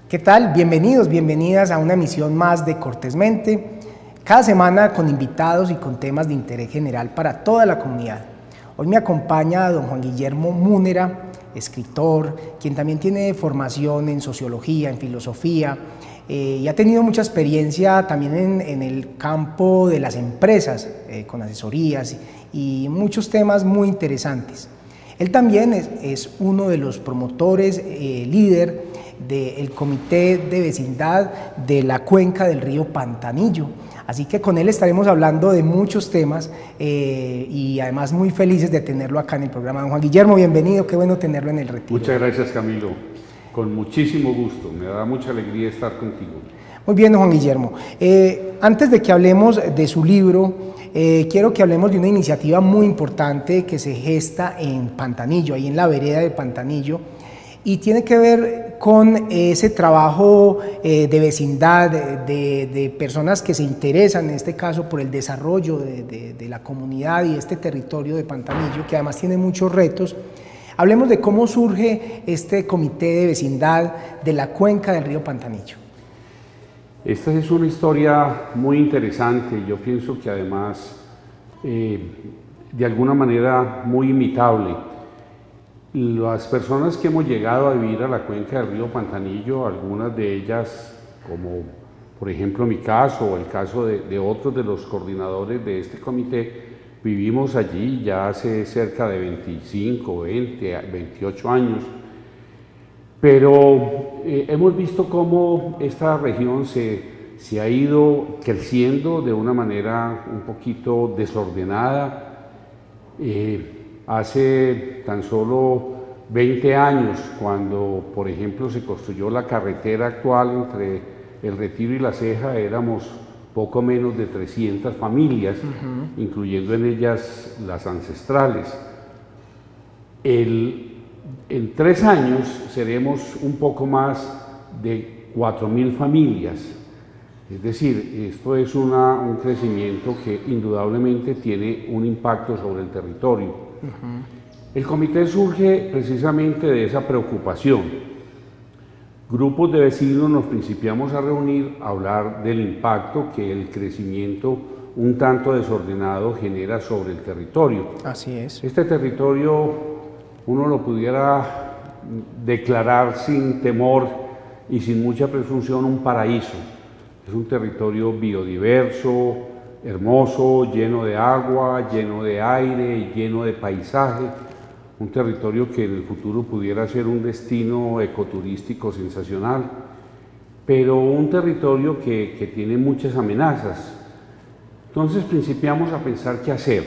¿Qué tal? Bienvenidos, bienvenidas a una emisión más de Cortésmente, cada semana con invitados y con temas de interés general para toda la comunidad. Hoy me acompaña don Juan Guillermo Múnera, escritor, quien también tiene formación en sociología, en filosofía, y ha tenido mucha experiencia también en el campo de las empresas, con asesorías y muchos temas muy interesantes. Él también es uno de los promotores, líder del Comité de Vecindad de la Cuenca del Río Pantanillo. Así que con él estaremos hablando de muchos temas y además muy felices de tenerlo acá en el programa. Don Juan Guillermo, bienvenido, qué bueno tenerlo en el retiro. Muchas gracias, Camilo, con muchísimo gusto, me da mucha alegría estar contigo. Muy bien, don Juan Guillermo. Antes de que hablemos de su libro, quiero que hablemos de una iniciativa muy importante que se gesta en Pantanillo, ahí en la vereda de Pantanillo, y tiene que ver con ese trabajo de vecindad, de personas que se interesan, en este caso, por el desarrollo de la comunidad y este territorio de Pantanillo, que además tiene muchos retos. Hablemos de cómo surge este comité de vecindad de la cuenca del río Pantanillo. Esta es una historia muy interesante, yo pienso que además, de alguna manera, muy imitable. Las personas que hemos llegado a vivir a la cuenca del río Pantanillo, algunas de ellas, como por ejemplo mi caso o el caso de otros de los coordinadores de este comité, vivimos allí ya hace cerca de 25, 20, 28 años, pero hemos visto cómo esta región se ha ido creciendo de una manera un poquito desordenada. Hace tan solo 20 años, cuando por ejemplo se construyó la carretera actual entre El Retiro y La Ceja, éramos poco menos de 300 familias, incluyendo en ellas las ancestrales. En 3 años seremos un poco más de 4.000 familias. Es decir, esto es un crecimiento que indudablemente tiene un impacto sobre el territorio. El comité surge precisamente de esa preocupación. Grupos de vecinos nos principiamos a reunir a hablar del impacto que el crecimiento un tanto desordenado genera sobre el territorio. Así es. Este territorio uno lo pudiera declarar sin temor y sin mucha presunción un paraíso. Es un territorio biodiverso, hermoso, lleno de agua, lleno de aire, lleno de paisaje, un territorio que en el futuro pudiera ser un destino ecoturístico sensacional, pero un territorio que tiene muchas amenazas. Entonces principiamos a pensar qué hacer.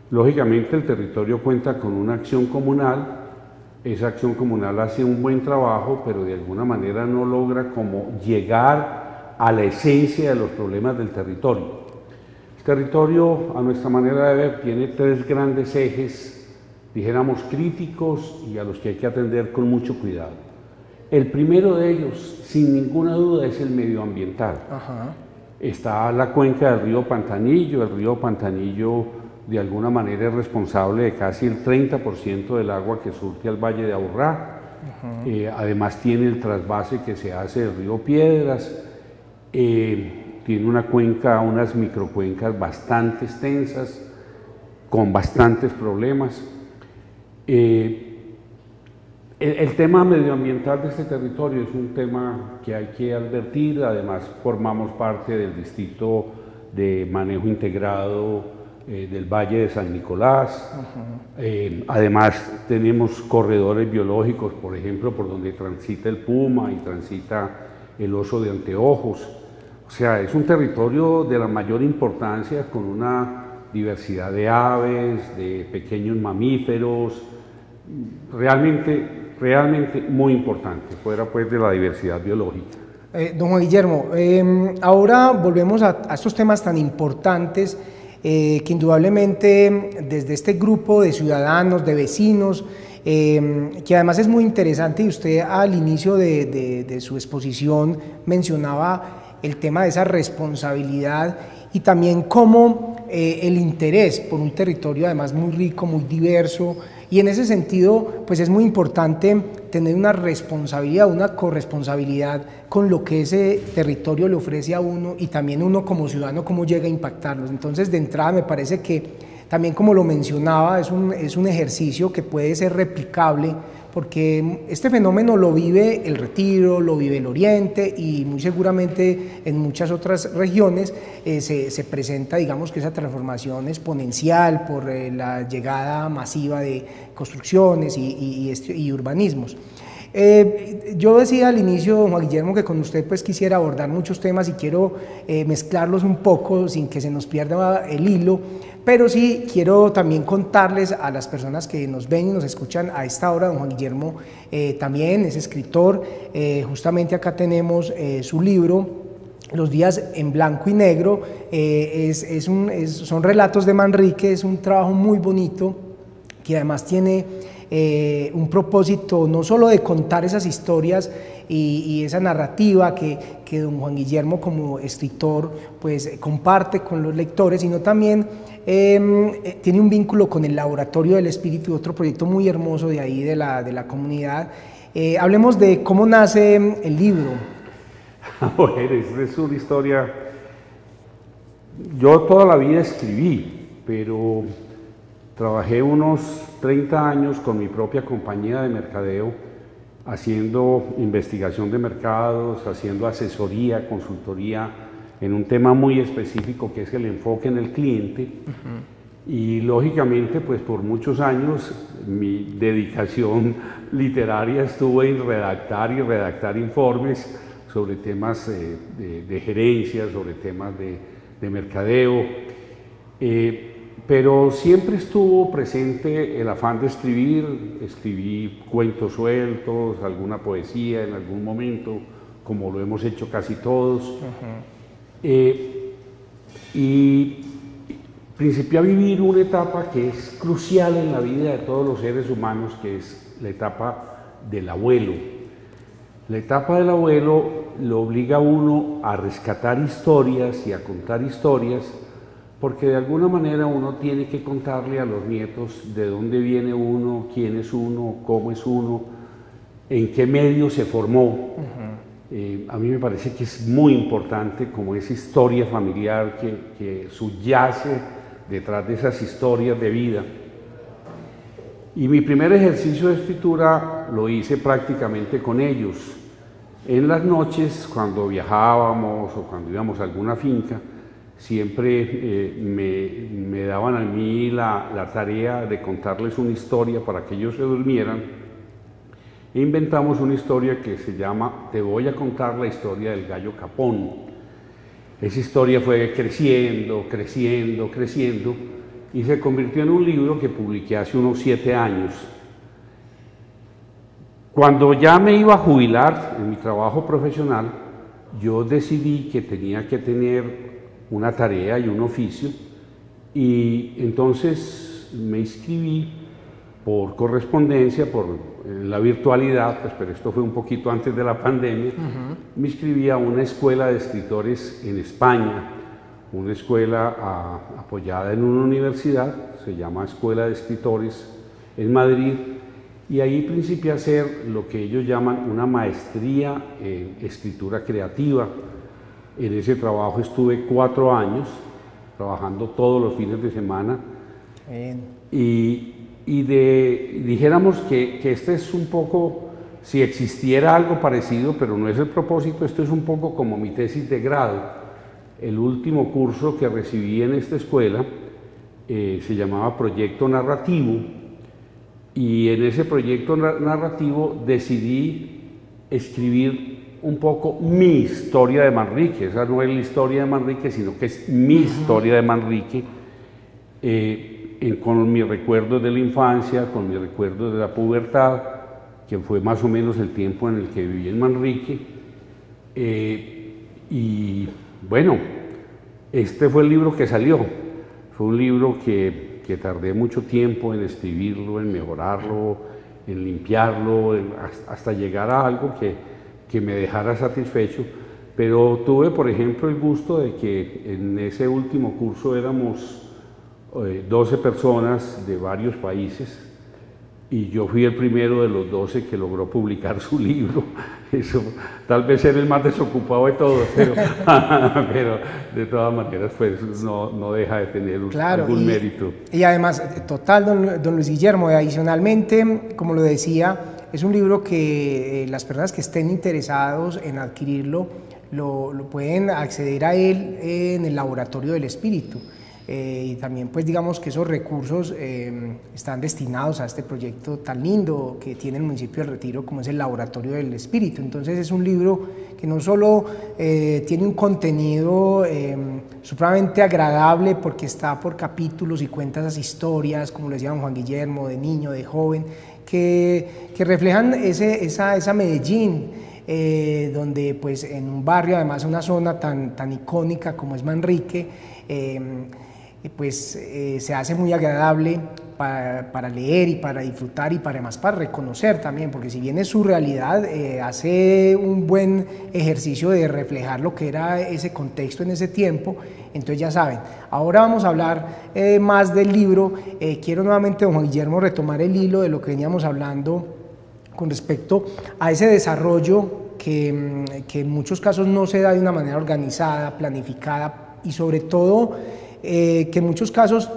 Lógicamente el territorio cuenta con una acción comunal, esa acción comunal hace un buen trabajo, pero de alguna manera no logra como llegar a la esencia de los problemas del territorio. El territorio, a nuestra manera de ver, tiene 3 grandes ejes, dijéramos críticos, y a los que hay que atender con mucho cuidado. El primero de ellos, sin ninguna duda, es el medioambiental. Está la cuenca del río Pantanillo. El río Pantanillo de alguna manera es responsable de casi el 30% del agua que surte al Valle de Aburrá. Además tiene el trasvase que se hace del río Piedras. Tiene una cuenca, unas microcuencas bastante extensas, con bastantes problemas. El tema medioambiental de este territorio es un tema que hay que advertir. Además formamos parte del distrito de manejo integrado del Valle de San Nicolás. Además tenemos corredores biológicos, por ejemplo, por donde transita el puma y transita el oso de anteojos. O sea, es un territorio de la mayor importancia, con una diversidad de aves, de pequeños mamíferos, realmente muy importante, fuera pues de la diversidad biológica. Don Juan Guillermo, ahora volvemos a estos temas tan importantes que indudablemente desde este grupo de ciudadanos, de vecinos, que además es muy interesante, y usted al inicio de su exposición mencionaba el tema de esa responsabilidad y también cómo el interés por un territorio además muy rico, muy diverso, y en ese sentido pues es muy importante tener una responsabilidad, una corresponsabilidad con lo que ese territorio le ofrece a uno y también uno como ciudadano cómo llega a impactarlos. Entonces de entrada me parece que también, como lo mencionaba, es un ejercicio que puede ser replicable, porque este fenómeno lo vive el Retiro, lo vive el Oriente y muy seguramente en muchas otras regiones se presenta, digamos, que esa transformación exponencial por la llegada masiva de construcciones y urbanismos. Yo decía al inicio, don Juan Guillermo, que con usted pues quisiera abordar muchos temas y quiero mezclarlos un poco sin que se nos pierda el hilo, pero sí quiero también contarles a las personas que nos ven y nos escuchan a esta hora. Don Juan Guillermo también es escritor, justamente acá tenemos su libro, Los días en blanco y negro, son relatos de Manrique, es un trabajo muy bonito que además tiene un propósito no solo de contar esas historias y esa narrativa que don Juan Guillermo como escritor pues comparte con los lectores, sino también tiene un vínculo con el Laboratorio del Espíritu, otro proyecto muy hermoso de ahí de la comunidad. Hablemos de cómo nace el libro. Bueno, es una historia. Yo toda la vida escribí, pero trabajé unos 30 años con mi propia compañía de mercadeo, haciendo investigación de mercados, haciendo asesoría, consultoría en un tema muy específico que es el enfoque en el cliente. Y lógicamente, pues por muchos años mi dedicación literaria estuvo en redactar informes sobre temas de gerencia, sobre temas de mercadeo. Pero siempre estuvo presente el afán de escribir. Escribí cuentos sueltos, alguna poesía en algún momento, como lo hemos hecho casi todos. Y principié a vivir una etapa que es crucial en la vida de todos los seres humanos, que es la etapa del abuelo. La etapa del abuelo lo obliga a uno a rescatar historias y a contar historias, porque de alguna manera uno tiene que contarle a los nietos de dónde viene uno, quién es uno, cómo es uno, en qué medio se formó. A mí me parece que es muy importante como esa historia familiar que subyace detrás de esas historias de vida. Y mi primer ejercicio de escritura lo hice prácticamente con ellos. En las noches, cuando viajábamos o cuando íbamos a alguna finca, siempre me daban a mí la tarea de contarles una historia para que ellos se durmieran. E inventamos una historia que se llama Te voy a contar la historia del gallo Capón. Esa historia fue creciendo y se convirtió en un libro que publiqué hace unos 7 años. Cuando ya me iba a jubilar en mi trabajo profesional, yo decidí que tenía que tener una tarea y un oficio, y entonces me inscribí por correspondencia, por la virtualidad, pues, pero esto fue un poquito antes de la pandemia. Me inscribí a una escuela de escritores en España, una escuela apoyada en una universidad, se llama Escuela de Escritores en Madrid, y ahí principié a hacer lo que ellos llaman una maestría en escritura creativa. En ese trabajo estuve 4 años, trabajando todos los fines de semana. Dijéramos que este es un poco, si existiera algo parecido, pero no es el propósito, esto es un poco como mi tesis de grado. El último curso que recibí en esta escuela se llamaba Proyecto Narrativo, y en ese proyecto narrativo decidí escribir un poco mi historia de Manrique. Esa no es la historia de Manrique, sino que es mi historia de Manrique, con mis recuerdos de la infancia, con mis recuerdos de la pubertad, que fue más o menos el tiempo en el que viví en Manrique. Y bueno, este fue el libro que salió. Fue un libro que tardé mucho tiempo en escribirlo, en mejorarlo, en limpiarlo, hasta llegar a algo que me dejara satisfecho. Pero tuve, por ejemplo, el gusto de que en ese último curso éramos 12 personas de varios países, y yo fui el primero de los 12 que logró publicar su libro. Eso, tal vez era el más desocupado de todos, pero, pero de todas maneras pues no deja de tener algún mérito. Y además, total, don Luis Guillermo, adicionalmente, como lo decía, es un libro que las personas que estén interesados en adquirirlo lo pueden acceder a él en el Laboratorio del Espíritu. Y también pues digamos que esos recursos están destinados a este proyecto tan lindo que tiene el municipio del Retiro, como es el Laboratorio del Espíritu. Entonces es un libro que no solo tiene un contenido supremamente agradable, porque está por capítulos y cuenta esas historias, como lo decía don Juan Guillermo, de niño, de joven, que reflejan esa Medellín, donde pues en un barrio, además una zona tan icónica como es Manrique, pues se hace muy agradable para leer y para disfrutar y además para reconocer también, porque si bien es su realidad, hace un buen ejercicio de reflejar lo que era ese contexto en ese tiempo. Entonces ya saben, ahora vamos a hablar más del libro. Quiero nuevamente, don Juan Guillermo, retomar el hilo de lo que veníamos hablando con respecto a ese desarrollo que en muchos casos no se da de una manera organizada, planificada, y sobre todo que en muchos casos,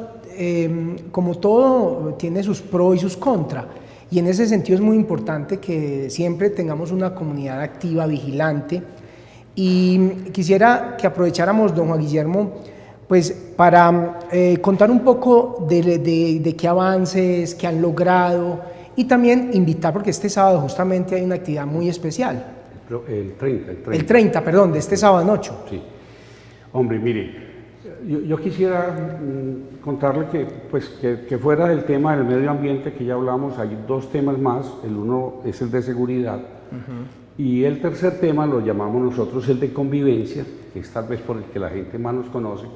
como todo, tiene sus pros y sus contras, y en ese sentido es muy importante que siempre tengamos una comunidad activa, vigilante. Y quisiera que aprovecháramos, don Juan Guillermo, pues para contar un poco de qué avances, qué han logrado, y también invitar, porque este sábado justamente hay una actividad muy especial. El 30. El 30, perdón, de este sábado en 8. Sí. Hombre, mire, yo quisiera contarle que fuera del tema del medio ambiente que ya hablamos, hay dos temas más. El uno es el de seguridad, y el tercer tema lo llamamos nosotros el de convivencia, que es tal vez por el que la gente más nos conoce,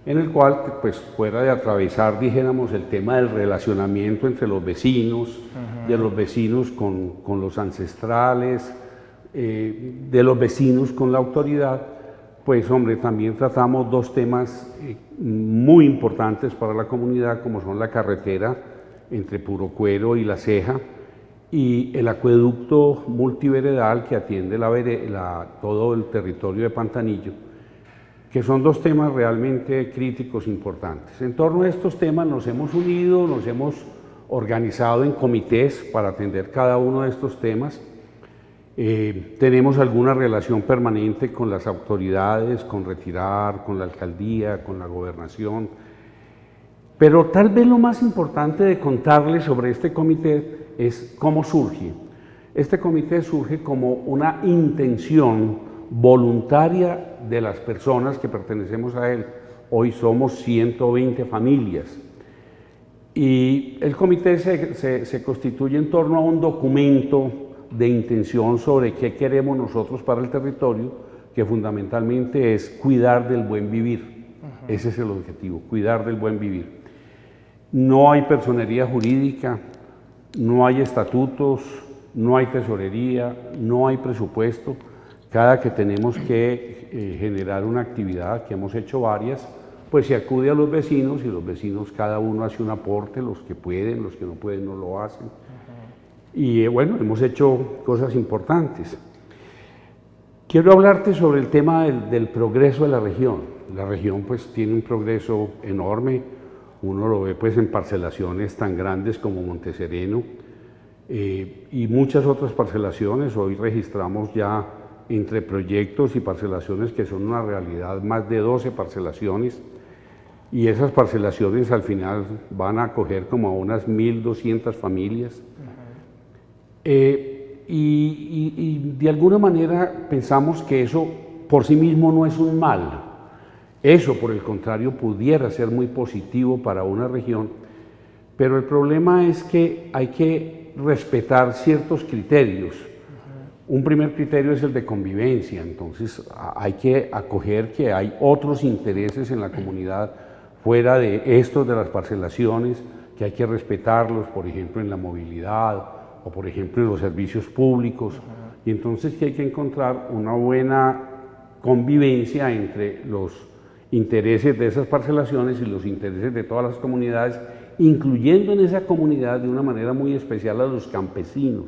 en el cual, pues, fuera de atravesar, dijéramos, el tema del relacionamiento entre los vecinos, de los vecinos con los ancestrales, de los vecinos con la autoridad, pues hombre, también tratamos dos temas muy importantes para la comunidad, como son la carretera entre Purocuero y La Ceja, y el acueducto multiveredal que atiende todo el territorio de Pantanillo, que son dos temas realmente críticos, importantes. En torno a estos temas nos hemos unido, nos hemos organizado en comités para atender cada uno de estos temas. Tenemos alguna relación permanente con las autoridades, con Retirar, con la alcaldía, con la gobernación, pero tal vez lo más importante de contarles sobre este comité es cómo surge. Este comité surge como una intención voluntaria de las personas que pertenecemos a él. Hoy somos 120 familias, y el comité se constituye en torno a un documento de intención sobre qué queremos nosotros para el territorio, que fundamentalmente es cuidar del buen vivir. Ese es el objetivo, cuidar del buen vivir. No hay personería jurídica, no hay estatutos, no hay tesorería, no hay presupuesto. Cada que tenemos que generar una actividad, que hemos hecho varias, pues se acude a los vecinos, y los vecinos cada uno hace un aporte, los que pueden, los que no pueden no lo hacen. Y bueno, hemos hecho cosas importantes. Quiero hablarte sobre el tema del progreso de la región. La región pues tiene un progreso enorme, uno lo ve pues en parcelaciones tan grandes como Montesereno y muchas otras parcelaciones. Hoy registramos ya entre proyectos y parcelaciones que son una realidad más de 12 parcelaciones, y esas parcelaciones al final van a acoger como a unas 1.200 familias. Y de alguna manera pensamos que eso por sí mismo no es un mal. Eso, por el contrario, pudiera ser muy positivo para una región, pero el problema es que hay que respetar ciertos criterios. Un primer criterio es el de convivencia, entonces hay que acoger que hay otros intereses en la comunidad fuera de estos de las parcelaciones, que hay que respetarlos, por ejemplo, en la movilidad, o por ejemplo en los servicios públicos, y entonces que hay que encontrar una buena convivencia entre los intereses de esas parcelaciones y los intereses de todas las comunidades, incluyendo en esa comunidad de una manera muy especial a los campesinos.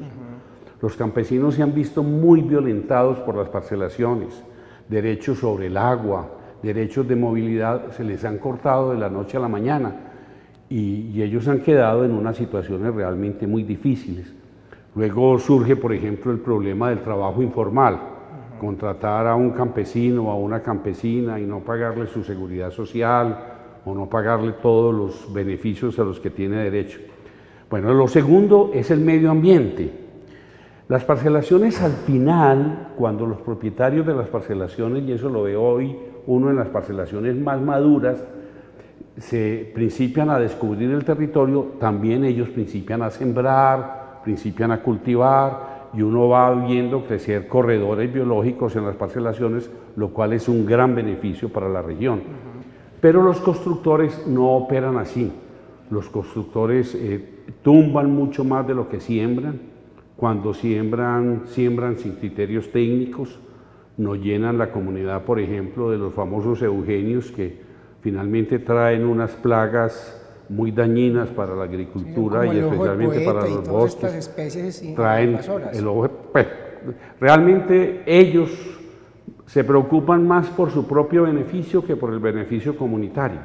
Los campesinos se han visto muy violentados por las parcelaciones, derechos sobre el agua, derechos de movilidad, se les han cortado de la noche a la mañana y ellos han quedado en unas situaciones realmente muy difíciles. Luego surge, por ejemplo, el problema del trabajo informal, contratar a un campesino o a una campesina y no pagarle su seguridad social o no pagarle todos los beneficios a los que tiene derecho. Bueno, lo segundo es el medio ambiente. Las parcelaciones al final, cuando los propietarios de las parcelaciones, y eso lo veo hoy uno en las parcelaciones más maduras, se principian a descubrir el territorio, también ellos principian a sembrar, principian a cultivar, y uno va viendo crecer corredores biológicos en las parcelaciones, lo cual es un gran beneficio para la región. Pero los constructores no operan así. Los constructores tumban mucho más de lo que siembran. Cuando siembran sin criterios técnicos, no llenan la comunidad, por ejemplo, de los famosos eugenios que finalmente traen unas plagas muy dañinas para la agricultura y especialmente para los bosques. Especies traen el ojo, pues, realmente ellos se preocupan más por su propio beneficio que por el beneficio comunitario.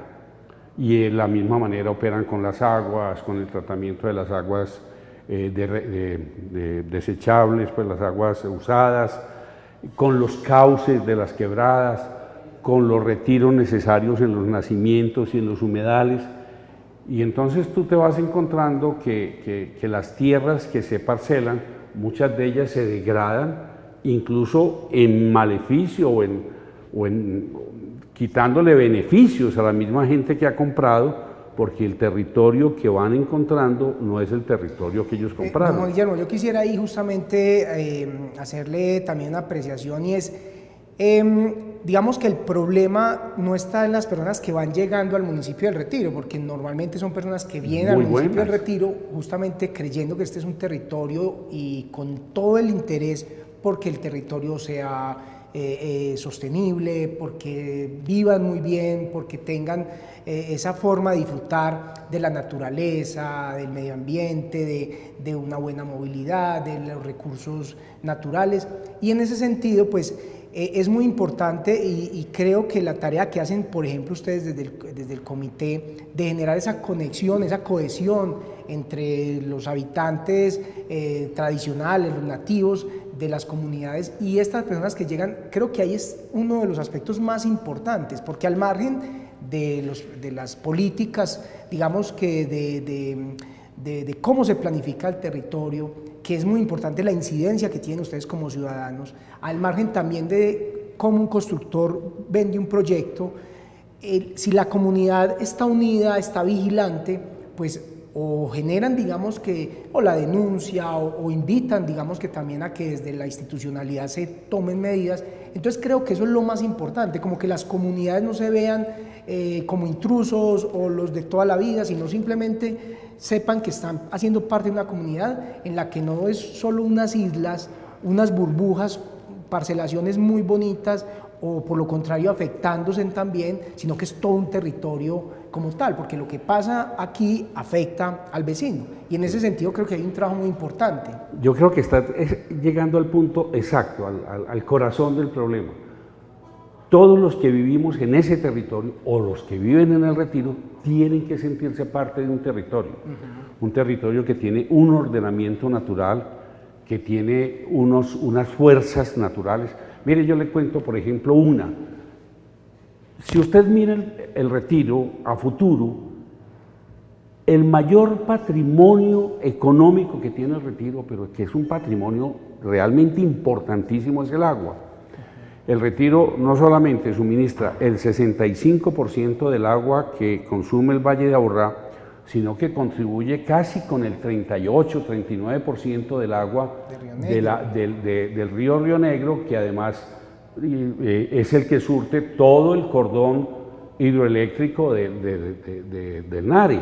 Y de la misma manera operan con las aguas, con el tratamiento de las aguas desechables, pues las aguas usadas, con los cauces de las quebradas, con los retiros necesarios en los nacimientos y en los humedales. Y entonces tú te vas encontrando que las tierras que se parcelan, muchas de ellas se degradan, incluso en maleficio o en quitándole beneficios a la misma gente que ha comprado, porque el territorio que van encontrando no es el territorio que ellos compraron. Guillermo, yo quisiera ahí justamente hacerle también una apreciación y es, digamos que el problema no está en las personas que van llegando al municipio del Retiro, porque normalmente son personas que vienen al municipio del Retiro justamente creyendo que este es un territorio y con todo el interés porque el territorio sea sostenible, porque vivan muy bien, porque tengan esa forma de disfrutar de la naturaleza, del medio ambiente, de una buena movilidad, de los recursos naturales. Y en ese sentido, pues, es muy importante y creo que la tarea que hacen, por ejemplo, ustedes desde el comité, de generar esa conexión, esa cohesión entre los habitantes tradicionales, los nativos de las comunidades y estas personas que llegan, creo que ahí es uno de los aspectos más importantes, porque al margen de las políticas, digamos que de cómo se planifica el territorio, que es muy importante la incidencia que tienen ustedes como ciudadanos, al margen también de cómo un constructor vende un proyecto, si la comunidad está unida, está vigilante, pues o generan, digamos que, o la denuncia, o invitan, digamos que también a que desde la institucionalidad se tomen medidas. Entonces creo que eso es lo más importante, como que las comunidades no se vean como intrusos o los de toda la vida, sino simplemente sepan que están haciendo parte de una comunidad en la que no es solo unas islas, unas burbujas, parcelaciones muy bonitas, o por lo contrario afectándose también, sino que es todo un territorio como tal, porque lo que pasa aquí afecta al vecino, y en ese sentido creo que hay un trabajo muy importante. Yo creo que está llegando al punto exacto, al corazón del problema. Todos los que vivimos en ese territorio, o los que viven en el Retiro, tienen que sentirse parte de un territorio, un territorio que tiene un ordenamiento natural, que tiene unas fuerzas naturales. Mire, yo le cuento, por ejemplo, una. Si usted mira el Retiro a futuro, el mayor patrimonio económico que tiene el Retiro, pero que es un patrimonio realmente importantísimo, es el agua. El Retiro no solamente suministra el 65% del agua que consume el Valle de Aburrá, sino que contribuye casi con el 38-39% del agua del río Río Negro, que además es el que surte todo el cordón hidroeléctrico del Nare,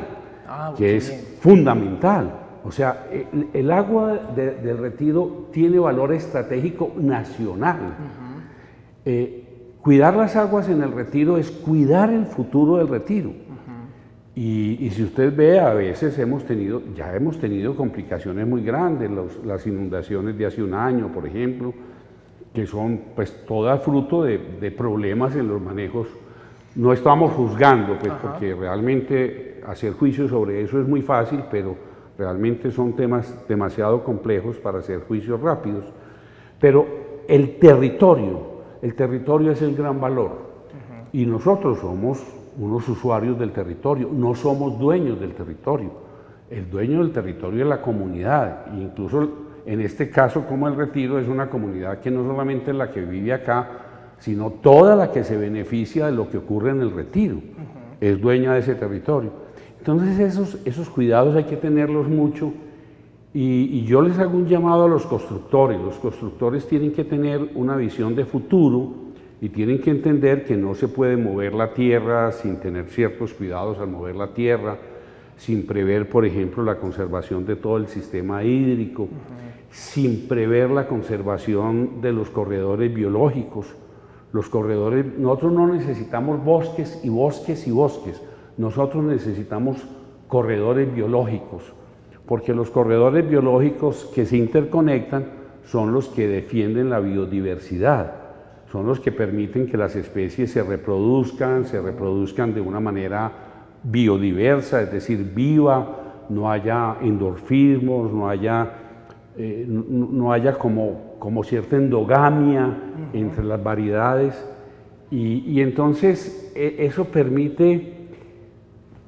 que es fundamental. O sea, el agua del Retiro tiene valor estratégico nacional. cuidar las aguas en el Retiro es cuidar el futuro del Retiro. Y si usted ve, a veces ya hemos tenido complicaciones muy grandes, las inundaciones de hace un año, por ejemplo, que son pues todas fruto de problemas en los manejos. No estamos juzgando, pues, porque realmente hacer juicios sobre eso es muy fácil, pero realmente son temas demasiado complejos para hacer juicios rápidos. Pero el territorio es el gran valor, y nosotros somos unos usuarios del territorio, no somos dueños del territorio. El dueño del territorio es la comunidad, incluso en este caso, como el Retiro, es una comunidad que no solamente es la que vive acá, sino toda la que se beneficia de lo que ocurre en el Retiro, es dueña de ese territorio. Entonces esos cuidados hay que tenerlos mucho, y yo les hago un llamado a los constructores tienen que tener una visión de futuro, y tienen que entender que no se puede mover la tierra sin tener ciertos cuidados al mover la tierra, sin prever, por ejemplo, la conservación de todo el sistema hídrico, sin prever la conservación de los corredores biológicos. Nosotros no necesitamos bosques y bosques y bosques, nosotros necesitamos corredores biológicos, porque los corredores biológicos que se interconectan son los que defienden la biodiversidad, son los que permiten que las especies se reproduzcan de una manera biodiversa, es decir, viva, no haya endorfismos, no haya como cierta endogamia entre las variedades, y entonces eso permite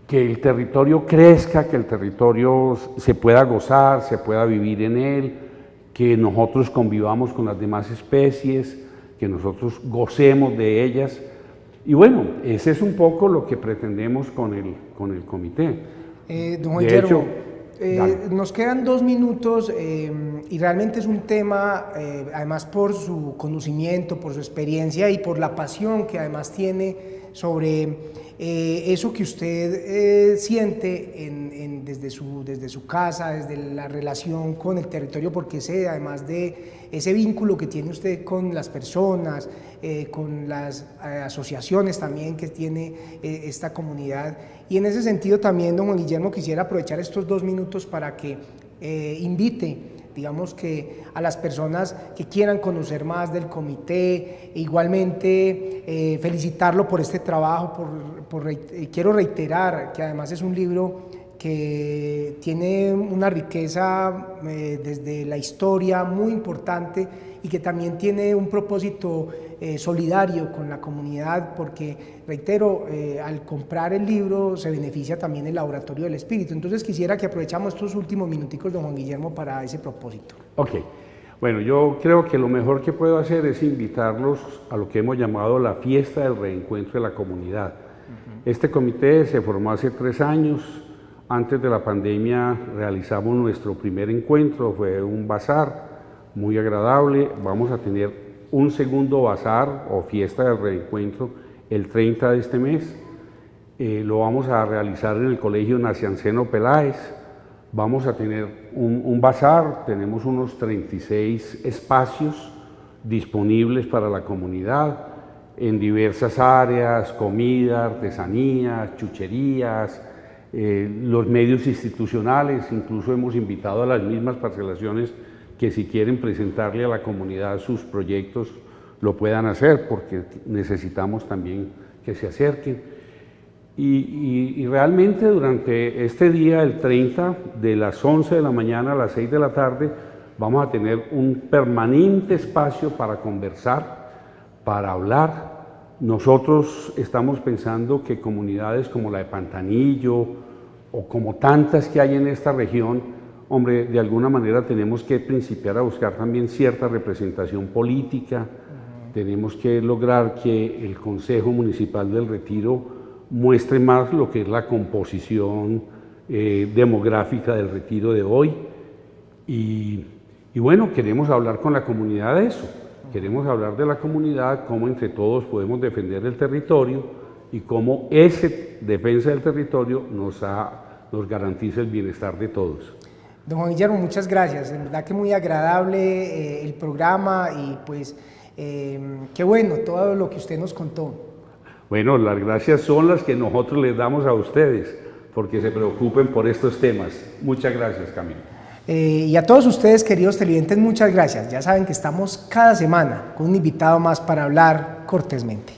que el territorio crezca, que el territorio se pueda gozar, se pueda vivir en él, que nosotros convivamos con las demás especies, que nosotros gocemos de ellas. Y bueno, ese es un poco lo que pretendemos con el comité. Don Juan Guillermo, nos quedan 2 minutos y realmente es un tema, además por su conocimiento, por su experiencia y por la pasión que además tiene sobre eso que usted siente desde su casa, desde la relación con el territorio, porque sé además de ese vínculo que tiene usted con las personas, con las asociaciones también que tiene esta comunidad. Y en ese sentido también, don Juan Guillermo, quisiera aprovechar estos 2 minutos para que invite, digamos, que a las personas que quieran conocer más del comité, igualmente felicitarlo por este trabajo, quiero reiterar que además es un libro que tiene una riqueza desde la historia muy importante, y que también tiene un propósito solidario con la comunidad, porque, reitero, al comprar el libro se beneficia también el Laboratorio del Espíritu. Entonces quisiera que aprovechamos estos últimos minuticos, don Juan Guillermo, para ese propósito. Ok, bueno, yo creo que lo mejor que puedo hacer es invitarlos a lo que hemos llamado la fiesta del reencuentro de la comunidad. Este comité se formó hace 3 años, antes de la pandemia realizamos nuestro primer encuentro, fue un bazar muy agradable. Vamos a tener un segundo bazar o fiesta del reencuentro el 30 de este mes. Lo vamos a realizar en el Colegio Nacianceno Peláez. Vamos a tener un bazar, tenemos unos 36 espacios disponibles para la comunidad en diversas áreas: comida, artesanías, chucherías, los medios institucionales. Incluso hemos invitado a las mismas parcelaciones que, si quieren presentarle a la comunidad sus proyectos, lo puedan hacer, porque necesitamos también que se acerquen. Y realmente durante este día, el 30, de las 11 de la mañana a las 6 de la tarde, vamos a tener un permanente espacio para conversar, para hablar. Nosotros estamos pensando que comunidades como la de Pantanillo, o como tantas que hay en esta región, hombre, de alguna manera tenemos que principiar a buscar también cierta representación política. Tenemos que lograr que el Consejo Municipal del Retiro muestre más lo que es la composición demográfica del Retiro de hoy. Y bueno, queremos hablar con la comunidad de eso. Queremos hablar de la comunidad, cómo entre todos podemos defender el territorio y cómo esa defensa del territorio nos garantiza el bienestar de todos. Don Juan Guillermo, muchas gracias. De verdad que muy agradable el programa, y pues Qué bueno todo lo que usted nos contó. Bueno, las gracias son las que nosotros les damos a ustedes, porque se preocupen por estos temas. Muchas gracias, Camilo. Y a todos ustedes, queridos televidentes, muchas gracias. Ya saben que estamos cada semana con un invitado más para hablar cortésmente.